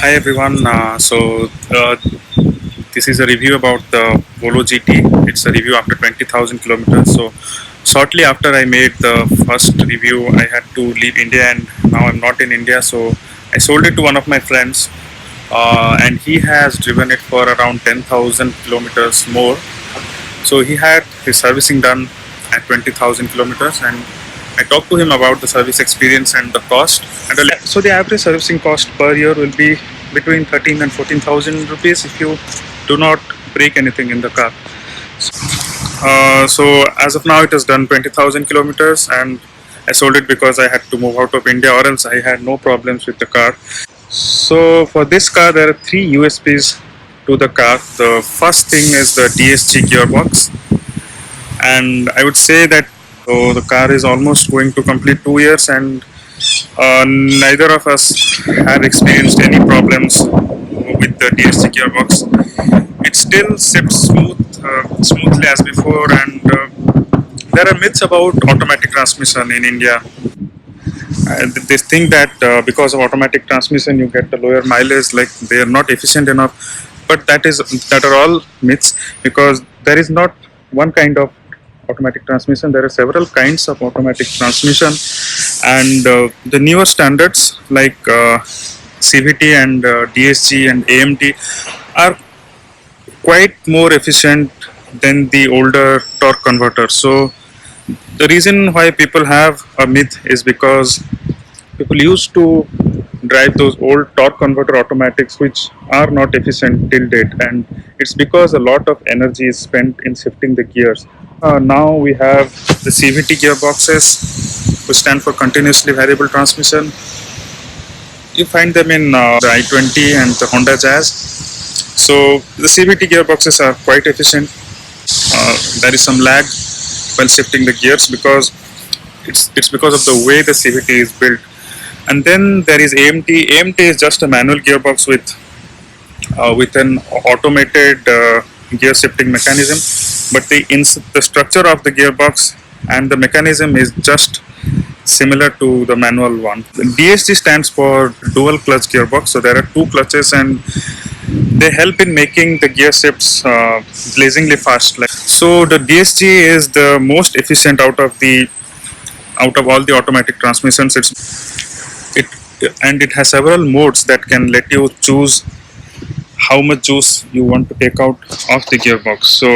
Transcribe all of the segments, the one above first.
Hi everyone. This is a review about the Polo GT. It's a review after 20,000 kilometers. So shortly after I made the first review, I had to leave India, and now I'm not in India. So I sold it to one of my friends, and he has driven it for around 10,000 kilometers more. So he had his servicing done at 20,000 kilometers, and I talked to him about the service experience and the cost. So the average servicing cost per year will be between 13 and 14,000 rupees if you do not break anything in the car. So as of now, it has done 20,000 kilometers, and I sold it because I had to move out of India, or else I had no problems with the car. So for this car, there are three USPs to the car. The first thing is the DSG gearbox, and I would say that the car is almost going to complete 2 years, and neither of us have experienced any problems with the DSG gearbox. It still shifts smoothly as before, and there are myths about automatic transmission in India. They think that because of automatic transmission you get a lower mileage, like they are not efficient enough. But that are all myths, because there is not one kind of automatic transmission. There are several kinds of automatic transmission, and the newer standards like CVT and DSG and AMT are quite more efficient than the older torque converters. So the reason why people have a myth is because people used to drive those old torque converter automatics which are not efficient till date, and it's because a lot of energy is spent in shifting the gears. Now we have the CVT gearboxes, which stand for continuously variable transmission. You find them in the i20 and the Honda Jazz. So the CVT gearboxes are quite efficient. There is some lag while shifting the gears because it's because of the way the CVT is built. And then there is AMT. AMT is just a manual gearbox with an automated gear shifting mechanism, but the structure of the gearbox and the mechanism is just similar to the manual one. The DSG stands for dual clutch gearbox. So there are two clutches, and they help in making the gear shifts blazingly fast. So the DSG is the most efficient out of all the automatic transmissions. It has several modes that can let you choose how much juice you want to take out of the gearbox. So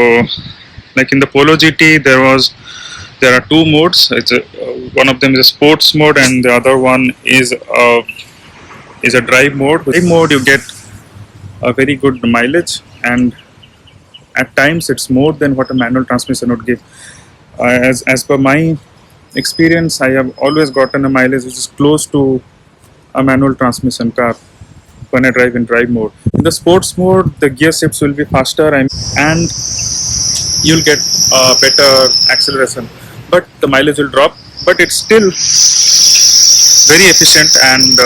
like in the Polo GT, there are two modes. One of them is a sports mode, and the other one is a drive mode. Drive mode, you get a very good mileage, and at times it's more than what a manual transmission would give. As per my experience, I have always gotten a mileage which is close to a manual transmission car when I drive in drive mode. In the sports mode, the gear shifts will be faster, and you'll get better acceleration, but the mileage will drop. But it's still very efficient, and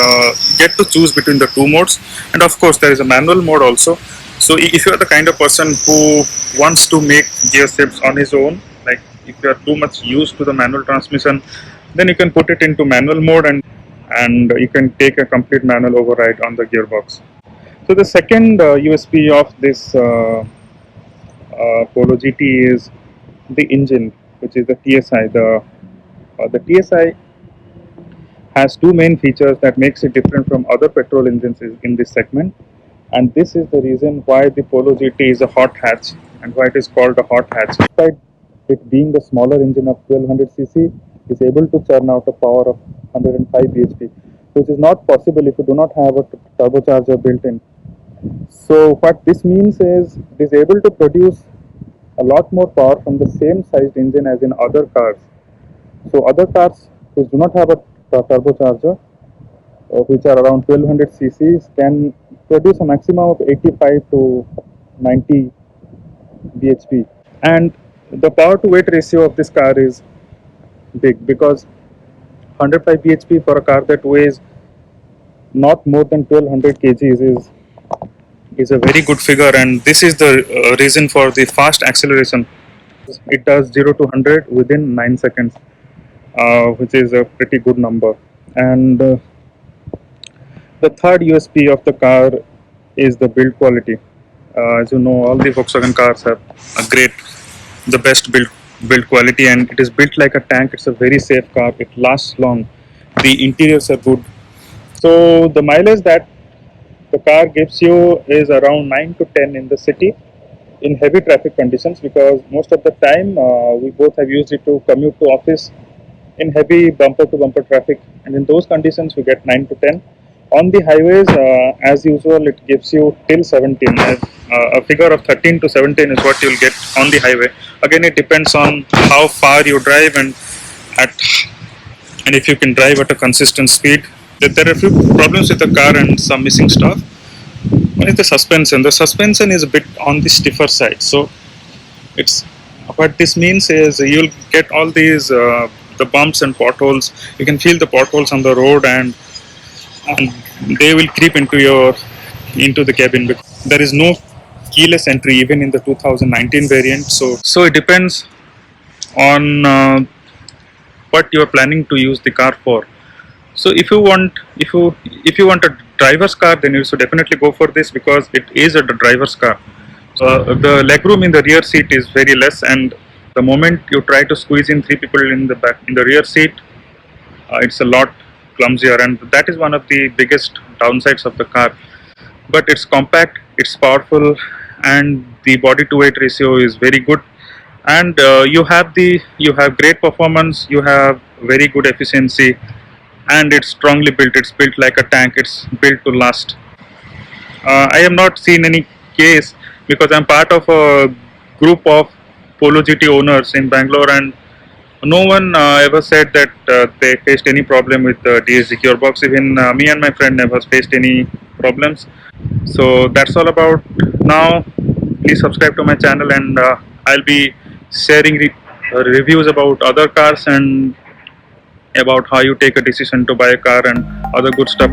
get to choose between the two modes. And of course, there is a manual mode also. So if you are the kind of person who wants to make gear shifts on his own, like if you are too much used to the manual transmission, then you can put it into manual mode, and you can take a complete manual override on the gearbox. So the second USP of this Polo GT is the engine, which is the TSI. The TSI has two main features that makes it different from other petrol engines in this segment, and this is the reason why the Polo GT is a hot hatch and why it is called a hot hatch. Despite it being the smaller engine of 1200cc, is able to churn out a power of 105 bhp, which is not possible if you do not have a turbocharger built in. So what this means is it is able to produce a lot more power from the same sized engine as in other cars. So other cars which do not have a turbocharger, which are around 1200 cc's, can produce a maximum of 85 to 90 bhp. And the power to weight ratio of this car is big, because 105 bhp for a car that weighs not more than 1200 kgs is a very good figure, and this is the reason for the fast acceleration. It does 0 to 100 within 9 seconds, which is a pretty good number. And The third USP of the car is the build quality. As you know, all the Volkswagen cars have the best build quality, and it is built like a tank. It's a very safe car. It lasts long. The interiors are good. So the mileage that the car gives you is around 9 to 10 in the city in heavy traffic conditions, because most of the time we both have used it to commute to office in heavy bumper to bumper traffic, and in those conditions we get 9 to 10. On the highways, as usual, it gives you till 17. A figure of 13 to 17 is what you'll get on the highway. Again, it depends on how far you drive at and if you can drive at a consistent speed. There are a few problems with the car and some missing stuff. One is the suspension. The suspension is a bit on the stiffer side. So it's what this means is you'll get all these the bumps and potholes. You can feel the potholes on the road, and they will creep into the cabin. There is no keyless entry even in the 2019 variant. So it depends on what you are planning to use the car for. So if you want a driver's car, then you should definitely go for this, because it is a driver's car. So the legroom in the rear seat is very less, and the moment you try to squeeze in three people in the rear seat, it's a lot clumsier, and that is one of the biggest downsides of the car. But it's compact, it's powerful, and the body to weight ratio is very good. And you have great performance, you have very good efficiency, and it's strongly built. It's built like a tank. It's built to last. I have not seen any case, because I'm part of a group of Polo GT owners in Bangalore, and no one ever said that they faced any problem with the DSG gearbox. Even me and my friend never faced any problems. So that's all about now. Please subscribe to my channel, and I'll be sharing reviews about other cars and about how you take a decision to buy a car and other good stuff.